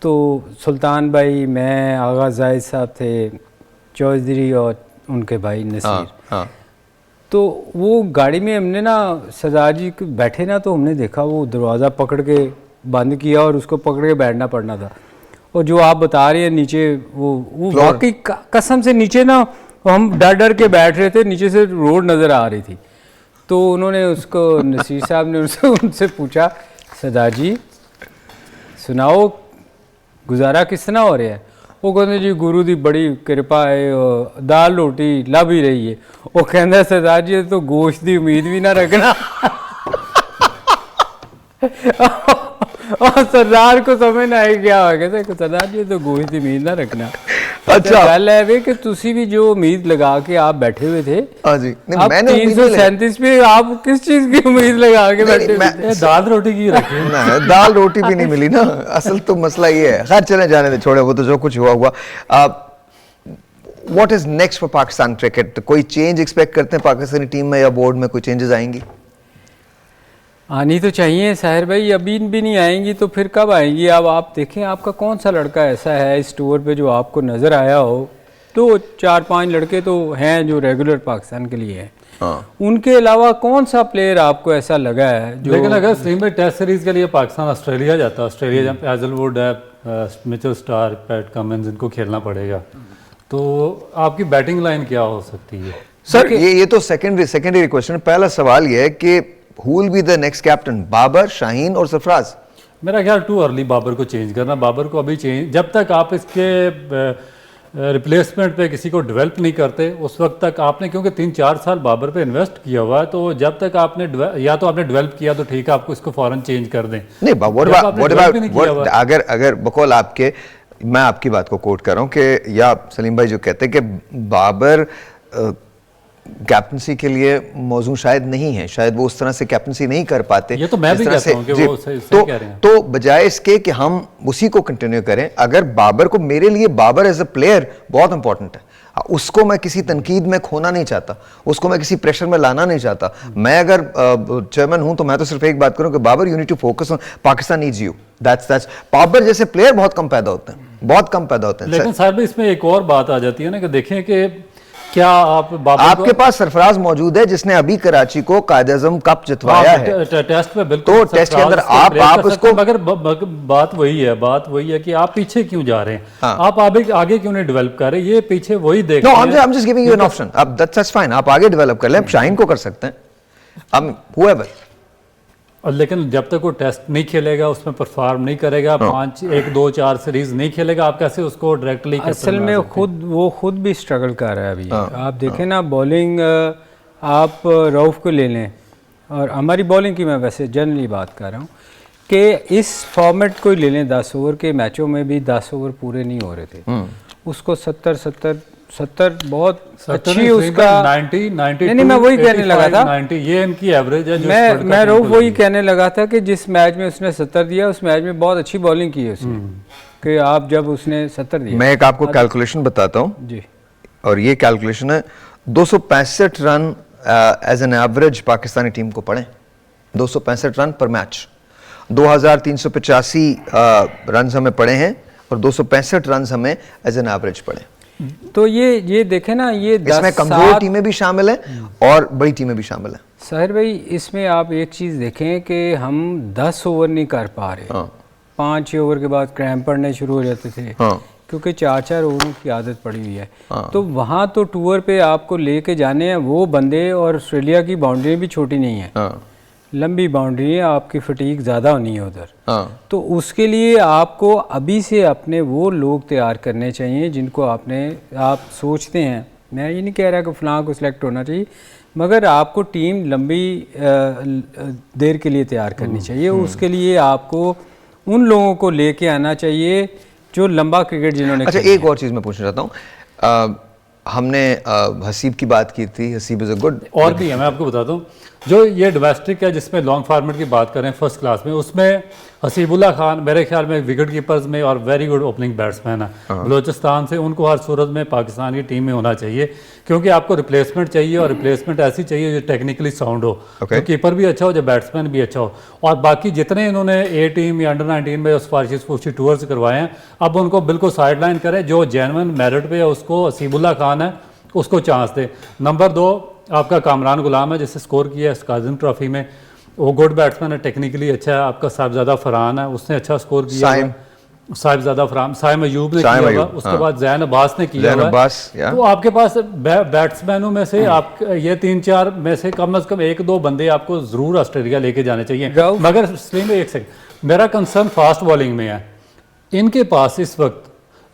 तो सुल्तान भाई, मैं, आगा जाहिद साहब थे, चौधरी और उनके भाई नसीर। हाँ। तो वो गाड़ी में हमने ना, सरदार जी बैठे ना, तो हमने देखा वो दरवाज़ा पकड़ के बंद किया और उसको पकड़ के बैठना पड़ना था। और जो आप बता रहे हैं नीचे, वो वाकई कसम से नीचे ना हम डर डर के बैठ रहे थे, नीचे से रोड नज़र आ रही थी। तो उन्होंने उसको, नसीर साहब ने उनसे पूछा, सरदार जी सुनाओ, गुजारा किस तरह हो रहा है? वो कहते जी गुरु दी बड़ी कृपा है, दाल रोटी लभ ही रही है। वो कहता सरदार जी तो गोश्त की उम्मीद भी ना रखना। और सरदार को समझ ना आए क्या हो गया, सरदार जी तो गोश्त की उम्मीद ना रखना। अच्छा, गल है वे कि तुसी भी जो उम्मीद लगा के आप बैठे हुए थे, हाँ जी, आप 337 पे आप किस चीज की उम्मीद लगा के बैठे हुए थे? दाल रोटी की रखी ना, दाल रोटी भी नहीं मिली ना। असल तो मसला ये है। खैर चले जाने दे, छोड़े, वो तो जो कुछ हुआ हुआ। What is next for Pakistan cricket? कोई चेंज एक्सपेक्ट करते हैं पाकिस्तानी टीम में या बोर्ड में? कोई चेंजेस आएंगी? आनी तो चाहिए साहिर भाई, अभी भी नहीं आएंगी तो फिर कब आएंगी? अब आप देखें, आपका कौन सा लड़का ऐसा है इस टूर पे जो आपको नज़र आया हो? तो 4-5 लड़के तो हैं जो रेगुलर पाकिस्तान के लिए हैं। हाँ। उनके अलावा कौन सा प्लेयर आपको ऐसा लगा है जो? लेकिन अगर स्ट्रीम में टेस्ट सीरीज के लिए पाकिस्तान ऑस्ट्रेलिया जाता, ऑस्ट्रेलिया जब हैजलवुड है, मिचेल स्टार्क, पैट कमिंस, इनको खेलना पड़ेगा, तो आपकी बैटिंग लाइन क्या हो सकती है? सर ये तो सेकेंडरी क्वेश्चन है। पहला सवाल ये है कि who will be the next captain? Babar, Shaheen और सरफराज? मेरा ख्याल टू अर्ली बाबर को चेंज करना। बाबर को अभी चेंज, जब तक आप इसके रिप्लेसमेंट पे किसी को डेवलप नहीं करते उस वक्त तक आपने, क्योंकि 3-4 साल बाबर पे इन्वेस्ट किया हुआ है, तो जब तक आपने या तो आपने डेवलप किया तो ठीक है, आपको इसको फौरन चेंज कर दें। नहीं, what अगर बकौल आपके, मैं आपकी बात को कोट कर रहा हूँ कि या सलीम भाई जो कहते हैं कि बाबर कैप्टनसी के लिए मौजू शायद नहीं है, शायद वो उस तरह से कैप्टनसी नहीं कर पाते। ये तो मैं भी कहता हूं कि वो सही कह रहे हैं। तो बजाय इसके कि हम उसी को कंटिन्यू करें, अगर बाबर को, मेरे लिए बाबर एज अ प्लेयर बहुत इंपॉर्टेंट है, उसको मैं किसी तनकीद में खोना नहीं चाहता, उसको मैं किसी प्रेशर में लाना नहीं चाहता। मैं अगर चेयरमैन हूं तो मैं तो सिर्फ एक बात करूं कि Babar, you need to focus on Pakistan needs you. That's Babar जैसे प्लेयर बहुत कम पैदा होते हैं, बहुत कम पैदा होते हैं। लेकिन साहब इसमें एक और बात आ जाती है ना कि देखें कि क्या आप बाबर आपके पास सरफराज मौजूद है जिसने अभी कराची को कायद-ए-आज़म कप जितवाया है टेस्ट में, बिल्कुल। तो टेस्ट के अंदर आप उसको, मगर बात वही है कि आप पीछे क्यों जा रहे हैं? हाँ। आप आगे क्यों नहीं डेवलप कर रहे? ये पीछे वही देख नो, रहे I am just giving you an option. अब दैट्स फाइन, आप आगे डेवलप कर लें, शाहीन को कर सकते हैं, अब whoever। और लेकिन जब तक वो टेस्ट नहीं खेलेगा, उसमें परफॉर्म नहीं करेगा, 1-2-4 सीरीज नहीं खेलेगा, आप कैसे उसको डायरेक्टली? असल में वो खुद भी स्ट्रगल कर रहा है अभी। आप देखें ना, बॉलिंग आप रऊफ को ले लें, और हमारी बॉलिंग की मैं वैसे जनरली बात कर रहा हूँ कि इस फॉर्मेट को ही ले लें, 10 ओवर के मैचों में भी 10 ओवर पूरे नहीं हो रहे थे, उसको 70 बहुत अच्छी उसका 90 नहीं, मैं वही कहने लगा था, 90 ये इनकी एवरेज है। मैं रऊफ वही कहने लगा था कि जिस मैच में उसने 70 दिया, उस मैच में बहुत अच्छी बॉलिंग की है उसने, कि आप जब उसने 70 दिया। मैं एक आपको कैलकुलेशन बताता हूँ जी, और ये कैलकुलेशन है 265 run as an average Pakistani team को पड़े, 265 रन पर मैच, 2385 रन हमें पड़े हैं और 265 रन हमें एज एन एवरेज पड़े। तो ये देखें ना, ये इसमें कमजोर टीमें भी शामिल हैं और बड़ी टीमें भी शामिल हैं। साहिर भाई, इसमें आप एक चीज़ देखें कि हम 10 ओवर नहीं कर पा रहे। 5-6 ओवर के बाद क्रैम्प पड़ने शुरू हो जाते थे, क्योंकि 4-4 ओवरों की आदत पड़ी हुई है। तो वहाँ तो टूर पे आपको लेके जाने हैं वो बंदे, और ऑस्ट्रेलिया की बाउंड्री भी छोटी नहीं है, लंबी बाउंड्री है, आपकी फटीक ज़्यादा होनी है उधर। तो उसके लिए आपको अभी से अपने वो लोग तैयार करने चाहिए जिनको आप सोचते हैं। मैं ये नहीं कह रहा कि फ़लाँ को सिलेक्ट होना चाहिए, मगर आपको टीम लंबी देर के लिए तैयार करनी चाहिए। उसके लिए आपको उन लोगों को लेके आना चाहिए जो लंबा क्रिकेट जिन्होंने। अच्छा, एक और चीज़ मैं पूछना चाहता हूँ, हमने हसीब की बात की थी, हसीब इज़ अ गुड, और भी है, मैं आपको बताता हूँ। जो ये डोमेस्टिक है जिसमें लॉन्ग फॉर्मेट की बात करें फर्स्ट क्लास में, उसमें हसीबुल्ला खान मेरे ख्याल में विकेट कीपर्स में और वेरी गुड ओपनिंग बैट्समैन है बलोचिस्तान से। उनको हर सूरत में पाकिस्तान की टीम में होना चाहिए, क्योंकि आपको रिप्लेसमेंट चाहिए, और रिप्लेसमेंट ऐसी चाहिए जो टेक्निकली साउंड हो, जो कीपर भी अच्छा हो, जो बैट्समैन भी अच्छा हो। और बाकी जितने इन्होंने ए टीम या अंडर-19 में सिफारिशी टूर्स करवाए हैं, अब उनको बिल्कुल साइडलाइन करें। जो जेन्युइन मेरिट पे है उसको, हसीबुल्ला खान है, उसको चांस दे। नंबर 2 आपका कामरान गुलाम है, जिससे स्कोर किया है काजिम ट्रॉफी में, वो गुड बैट्समैन है, टेक्निकली अच्छा है। आपका साहिबजादा फरहान है, उसने अच्छा स्कोर किया है। साहिबजादा फरहान, साइम अयूब ने किया हुआ, उसके बाद जैन अब्बास ने किया हुआ। तो आपके पास बैट्समैनों में से आप ये 3-4 में से कम 1-2 बंदे आपको जरूर ऑस्ट्रेलिया लेके जाने चाहिए। मगर सलीम, एक सेकंड, मेरा कंसर्न फास्ट बॉलिंग में है। इनके पास इस वक्त,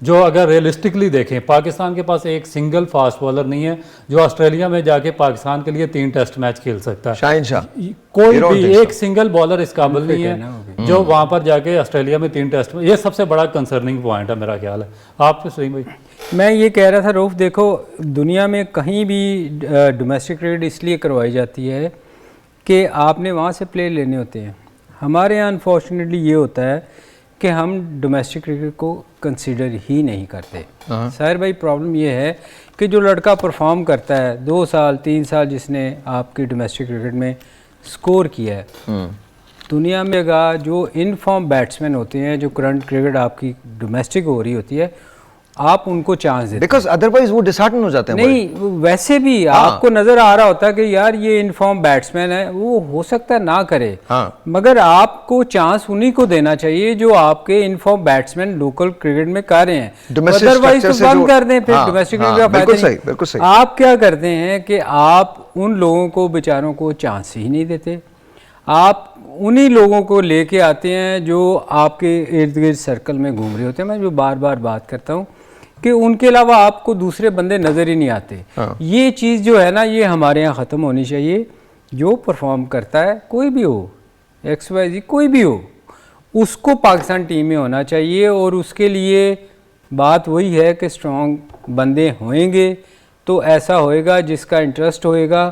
जो अगर रियलिस्टिकली देखें, पाकिस्तान के पास एक सिंगल फास्ट बॉलर नहीं है जो ऑस्ट्रेलिया में जाके पाकिस्तान के लिए 3 टेस्ट मैच खेल सकता है। शाहीन शाह, कोई भी एक सिंगल बॉलर इस काबिल नहीं है जो वहां पर जाके ऑस्ट्रेलिया में 3 टेस्ट में। ये सबसे बड़ा कंसर्निंग पॉइंट है मेरा ख्याल है। आप सही भाई? मैं ये कह रहा था रऊफ, देखो दुनिया में कहीं भी डोमेस्टिक क्रिकेट इसलिए करवाई जाती है कि आपने वहाँ से प्लेयर लेने होते हैं। हमारे यहाँ अनफॉर्चुनेटली ये होता है कि हम डोमेस्टिक क्रिकेट को कंसीडर ही नहीं करते। साहिर भाई, प्रॉब्लम ये है कि जो लड़का परफॉर्म करता है 2 साल 3 साल, जिसने आपकी डोमेस्टिक क्रिकेट में स्कोर किया है, दुनिया में जो इन फॉर्म बैट्समैन होते हैं, जो करंट क्रिकेट आपकी डोमेस्टिक हो रही होती है, आप उनको चांस देते, बिकॉज अदरवाइज वो डिसहार्टन हो जाते हैं। नहीं, वैसे भी आपको नजर आ रहा होता है कि यार ये इनफॉर्म बैट्समैन है, वो हो सकता है ना करे, मगर आपको चांस उन्हीं को देना चाहिए जो आपके इनफॉर्म बैट्समैन लोकल क्रिकेट में कर रहे हैं। अदरवाइज तो बंद कर दें, फिर डोमेस्टिक क्रिकेट का फायदा नहीं। आप क्या करते हैं कि आप उन लोगों को बेचारों को चांस ही नहीं देते। आप उन्हीं लोगों को लेके आते हैं जो आपके इर्द गिर्द सर्कल में घूम रहे होते हैं। मैं जो बार बार बात करता हूँ कि उनके अलावा आपको दूसरे बंदे नज़र ही नहीं आते। ये चीज़ जो है ना, ये हमारे यहाँ ख़त्म होनी चाहिए। जो परफॉर्म करता है, कोई भी हो, XYZ कोई भी हो, उसको पाकिस्तान टीम में होना चाहिए। और उसके लिए बात वही है कि स्ट्रॉन्ग बंदे होंगे तो ऐसा होएगा, जिसका इंटरेस्ट होएगा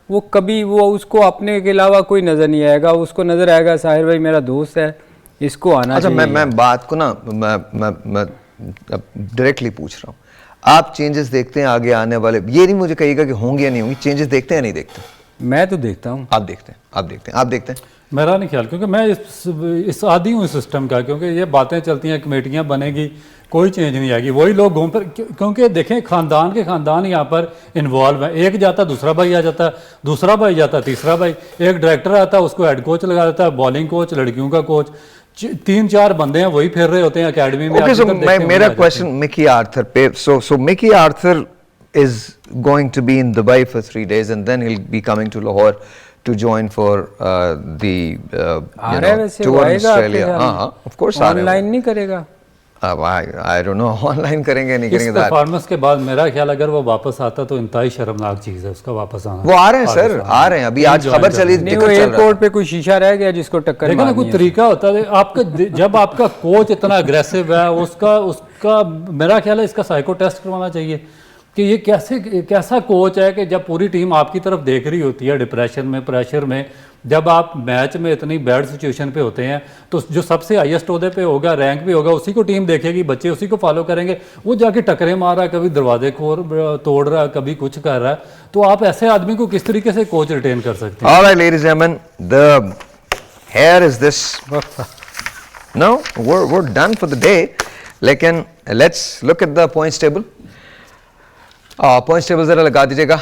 वो कभी वो उसको अपने के अलावा कोई नज़र नहीं आएगा, उसको नज़र आएगा साहिर भाई मेरा दोस्त है, इसको आना चाहिए। मैं बात को ना मैं डायरेक्टली पूछ रहा हूँ, आप चेंजेस देखते हैं आगे आने वाले? ये नहीं मुझे कहिएगा कि होंगे या नहीं होंगे, चेंजेस देखते हैं या नहीं देखते? मैं तो देखता हूँ। आप देखते हैं, आप देखते हैं, आप देखते हैं? मेरा नहीं ख्याल, क्योंकि मैं इस आदी हूँ इस सिस्टम का, क्योंकि ये बातें चलती हैं, कमेटियाँ बनेगी, कोई चेंज नहीं आएगी, वही लोग घूम पर। क्योंकि देखें, खानदान के खानदान यहाँ पर इन्वॉल्व है। एक जाता दूसरा भाई आ जाता, दूसरा भाई जाता तीसरा भाई, एक डायरेक्टर आता उसको हेड कोच लगा देता है, बॉलिंग कोच, लड़कियों का कोच, 3-4 बंदे हैं वही फिर रहे होते हैं अकेडमी में। Okay, so मेरा क्वेश्चन मिकी आर्थर पे, so Mickey Arthur is going to be in Dubai for 3 days and then he'll be coming to Lahore to join for the you know, tour in Australia. हाँ, of course आ रहे हैं। Online नहीं करेगा? अब I don't know online करेंगे नहीं इस करेंगे। परफॉर्मेंस के बाद मेरा ख्याल अगर वो वापस आता तो इंतहाई शर्मनाक चीज़ है उसका वापस आना। वो आ रहे हैं सर, आ रहे हैं, अभी आज खबर चली, नहीं, वो एयरपोर्ट पे कोई शीशा रह गया जिसको टक्कर देखो ना, मारनी कोई है। तरीका होता है आपका। जब आपका कोच इतना अग्रेसिव है, उसका मेरा ख्याल है इसका साइको टेस्ट करवाना चाहिए कि ये कैसा कोच है कि जब पूरी टीम आपकी तरफ देख रही होती है डिप्रेशन में, प्रेशर में, जब आप मैच में इतनी बैड सिचुएशन पे होते हैं, तो जो सबसे हाईएस्ट ओहदे पे होगा, रैंक भी होगा, उसी को टीम देखेगी, बच्चे उसी को फॉलो करेंगे। वो जाके टकरे मार रहा है, कभी दरवाजे तोड़ रहा है, कभी कुछ कर रहा है, तो आप ऐसे आदमी को किस तरीके से कोच रिटेन कर सकते हैं? All right, ladies and gentlemen, the hair is this. No, we're done for the day. लेकिन let's look at the points table. Points table जरा लगा दीजिएगा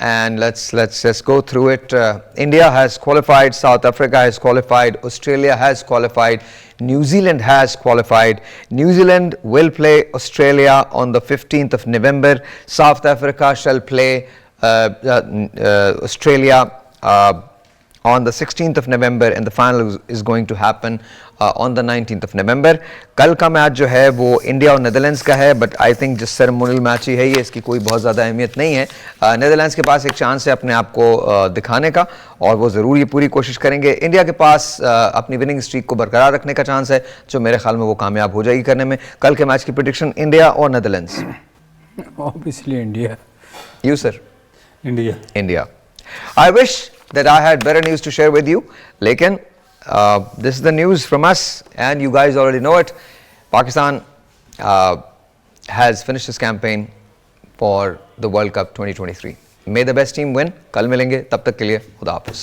and let's just go through it. India has qualified, South Africa has qualified, Australia has qualified, New Zealand has qualified. New Zealand will play Australia on the 15th of November. South Africa shall play Australia on the 16th of November and the final is going to happen on the 19th of November. कल का match जो है वो India और Netherlands का है, but I think जिस ceremonial match ही है ये, इसकी कोई बहुत ज़्यादा अहमियत नहीं है। नेदरलैंड्स के पास एक चांस है अपने आप को दिखाने का और वो ज़रूर ये पूरी कोशिश करेंगे। इंडिया के पास अपनी विनिंग स्ट्रीक को बरकरार रखने का चांस है, जो मेरे ख्याल में वो कामयाब हो जाएगी करने में। कल के मैच की प्रेडिक्शन इंडिया और Netherlands? Obviously India. You sir? India. India. I wish that I had better news to share with you. Lekin, this is the news from us, and you guys already know it. Pakistan has finished its campaign for the World Cup 2023. May the best team win. Kal milenge. Tab tak ke liye, Khuda Hafiz.